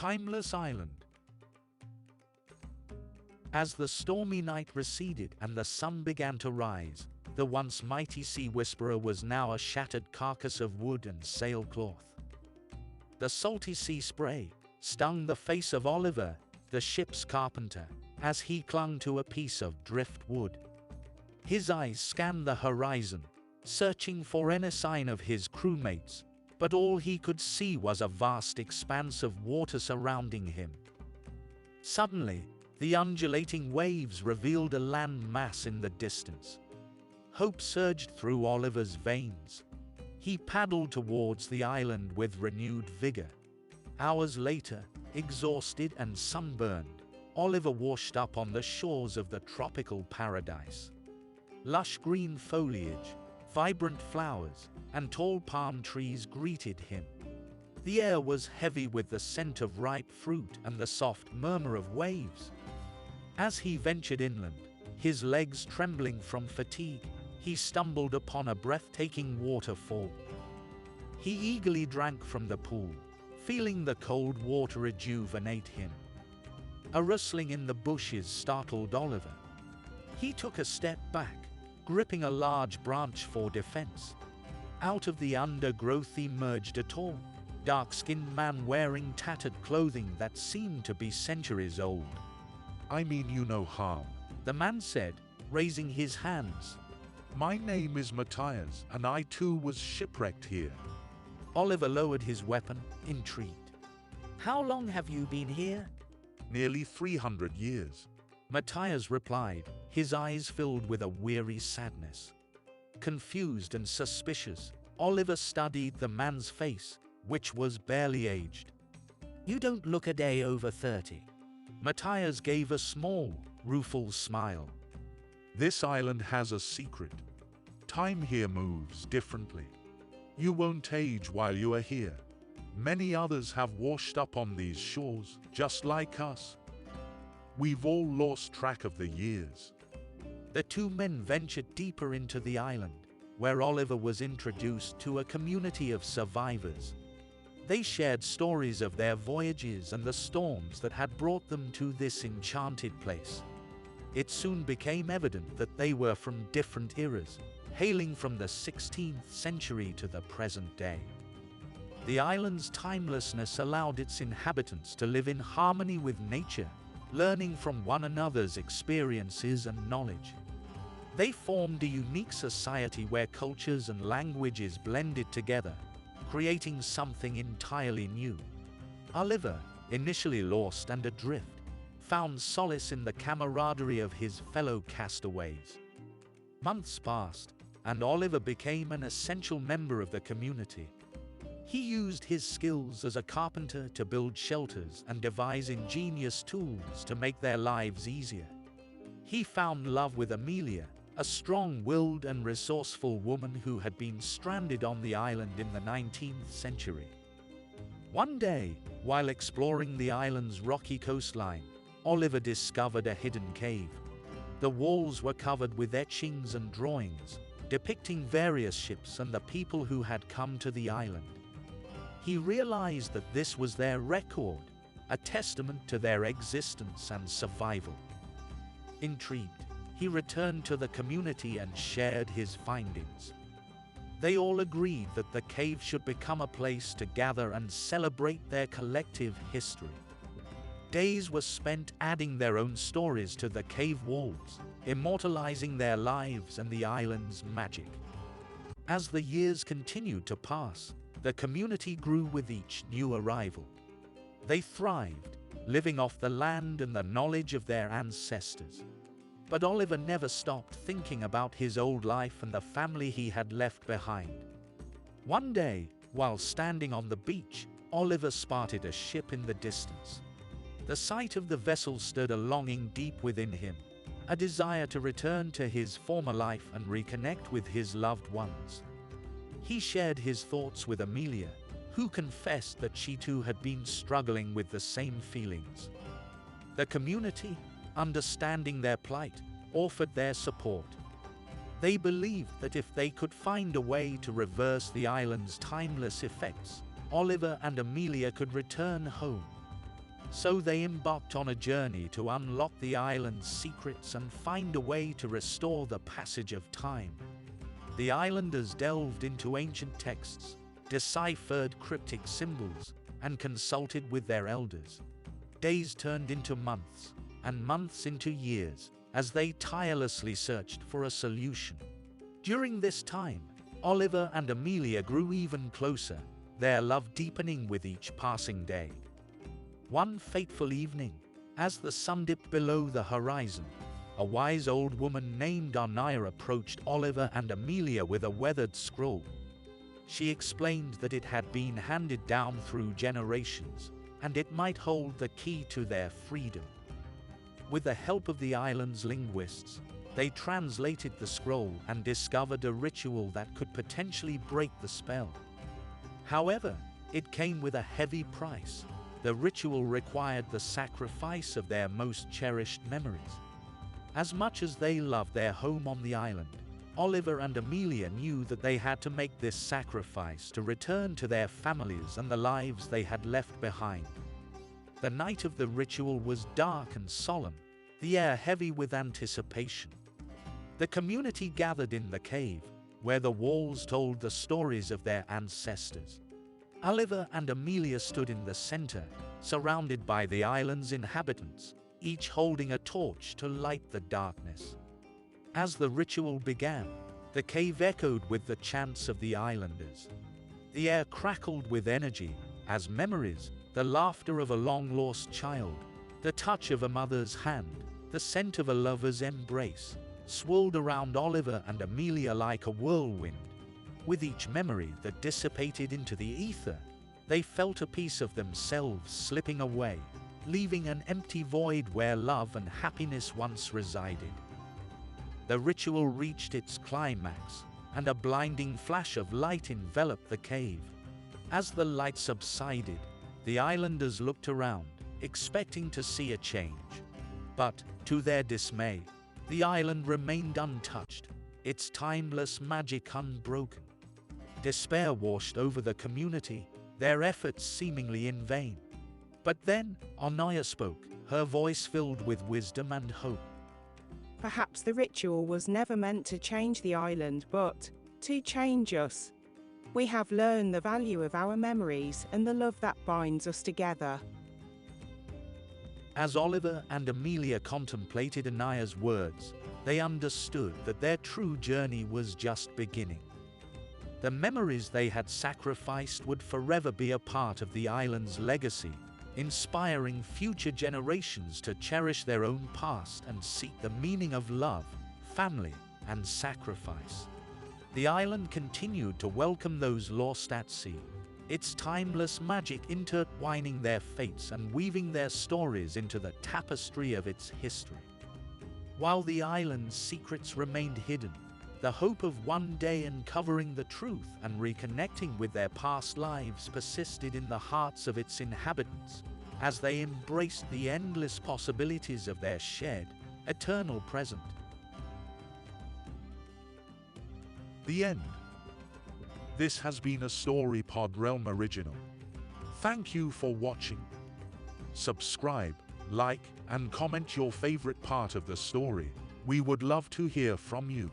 timeless island. As the stormy night receded and the sun began to rise, the once mighty sea whisperer was now a shattered carcass of wood and sailcloth. The salty sea spray stung the face of Oliver, the ship's carpenter, as he clung to a piece of driftwood. His eyes scanned the horizon, searching for any sign of his crewmates, but all he could see was a vast expanse of water surrounding him. Suddenly, the undulating waves revealed a land mass in the distance. Hope surged through Oliver's veins. He paddled towards the island with renewed vigor. Hours later, exhausted and sunburned, Oliver washed up on the shores of the tropical paradise. Lush green foliage, vibrant flowers, and tall palm trees greeted him. The air was heavy with the scent of ripe fruit and the soft murmur of waves. As he ventured inland, his legs trembling from fatigue, he stumbled upon a breathtaking waterfall. He eagerly drank from the pool, feeling the cold water rejuvenate him. A rustling in the bushes startled Oliver. He took a step back, gripping a large branch for defense. Out of the undergrowth emerged a tall, dark-skinned man wearing tattered clothing that seemed to be centuries old. "I mean you no harm," the man said, raising his hands. "My name is Matthias, and I too was shipwrecked here." Oliver lowered his weapon, intrigued. "How long have you been here?" "Nearly 300 years. Matthias replied, his eyes filled with a weary sadness. Confused and suspicious, Oliver studied the man's face, which was barely aged. "You don't look a day over 30. Matthias gave a small, rueful smile. "This island has a secret. Time here moves differently. You won't age while you are here. Many others have washed up on these shores, just like us. We've all lost track of the years." The two men ventured deeper into the island, where Oliver was introduced to a community of survivors. They shared stories of their voyages and the storms that had brought them to this enchanted place. It soon became evident that they were from different eras, hailing from the 16th century to the present day. The island's timelessness allowed its inhabitants to live in harmony with nature, learning from one another's experiences and knowledge. They formed a unique society where cultures and languages blended together, creating something entirely new. Oliver, initially lost and adrift, found solace in the camaraderie of his fellow castaways. Months passed, and Oliver became an essential member of the community. He used his skills as a carpenter to build shelters and devise ingenious tools to make their lives easier. He found love with Amelia, a strong-willed and resourceful woman who had been stranded on the island in the 19th century. One day, while exploring the island's rocky coastline, Oliver discovered a hidden cave. The walls were covered with etchings and drawings, depicting various ships and the people who had come to the island. He realized that this was their record, a testament to their existence and survival. Intrigued, he returned to the community and shared his findings. They all agreed that the cave should become a place to gather and celebrate their collective history. Days were spent adding their own stories to the cave walls, immortalizing their lives and the island's magic. As the years continued to pass, the community grew with each new arrival. They thrived, living off the land and the knowledge of their ancestors. But Oliver never stopped thinking about his old life and the family he had left behind. One day, while standing on the beach, Oliver spotted a ship in the distance. The sight of the vessel stirred a longing deep within him, a desire to return to his former life and reconnect with his loved ones. He shared his thoughts with Amelia, who confessed that she too had been struggling with the same feelings. The community, understanding their plight, offered their support. They believed that if they could find a way to reverse the island's timeless effects, Oliver and Amelia could return home. So they embarked on a journey to unlock the island's secrets and find a way to restore the passage of time. The islanders delved into ancient texts, deciphered cryptic symbols, and consulted with their elders. Days turned into months, and months into years, as they tirelessly searched for a solution. During this time, Oliver and Amelia grew even closer, their love deepening with each passing day. One fateful evening, as the sun dipped below the horizon, a wise old woman named Amelia approached Oliver and Amelia with a weathered scroll. She explained that it had been handed down through generations, and it might hold the key to their freedom. With the help of the island's linguists, they translated the scroll and discovered a ritual that could potentially break the spell. However, it came with a heavy price. The ritual required the sacrifice of their most cherished memories. As much as they loved their home on the island, Oliver and Amelia knew that they had to make this sacrifice to return to their families and the lives they had left behind. The night of the ritual was dark and solemn, the air heavy with anticipation. The community gathered in the cave, where the walls told the stories of their ancestors. Oliver and Amelia stood in the center, surrounded by the island's inhabitants, each holding a torch to light the darkness. As the ritual began, the cave echoed with the chants of the islanders. The air crackled with energy, as memories, the laughter of a long-lost child, the touch of a mother's hand, the scent of a lover's embrace, swirled around Oliver and Amelia like a whirlwind. With each memory that dissipated into the ether, they felt a piece of themselves slipping away, leaving an empty void where love and happiness once resided. The ritual reached its climax, and a blinding flash of light enveloped the cave. As the light subsided, the islanders looked around, expecting to see a change. But, to their dismay, the island remained untouched, its timeless magic unbroken. Despair washed over the community, their efforts seemingly in vain. But then, Amelia spoke, her voice filled with wisdom and hope. Perhaps the ritual was never meant to change the island, but to change us. We have learned the value of our memories and the love that binds us together. As Oliver and Amelia contemplated Amelia's words, they understood that their true journey was just beginning. The memories they had sacrificed would forever be a part of the island's legacy, inspiring future generations to cherish their own past and seek the meaning of love, family, and sacrifice. The island continued to welcome those lost at sea, its timeless magic intertwining their fates and weaving their stories into the tapestry of its history. While the island's secrets remained hidden, the hope of one day uncovering the truth and reconnecting with their past lives persisted in the hearts of its inhabitants, as they embraced the endless possibilities of their shared, eternal present. The end. This has been a StoryPod Realm original. Thank you for watching. Subscribe, like, and comment your favorite part of the story. We would love to hear from you.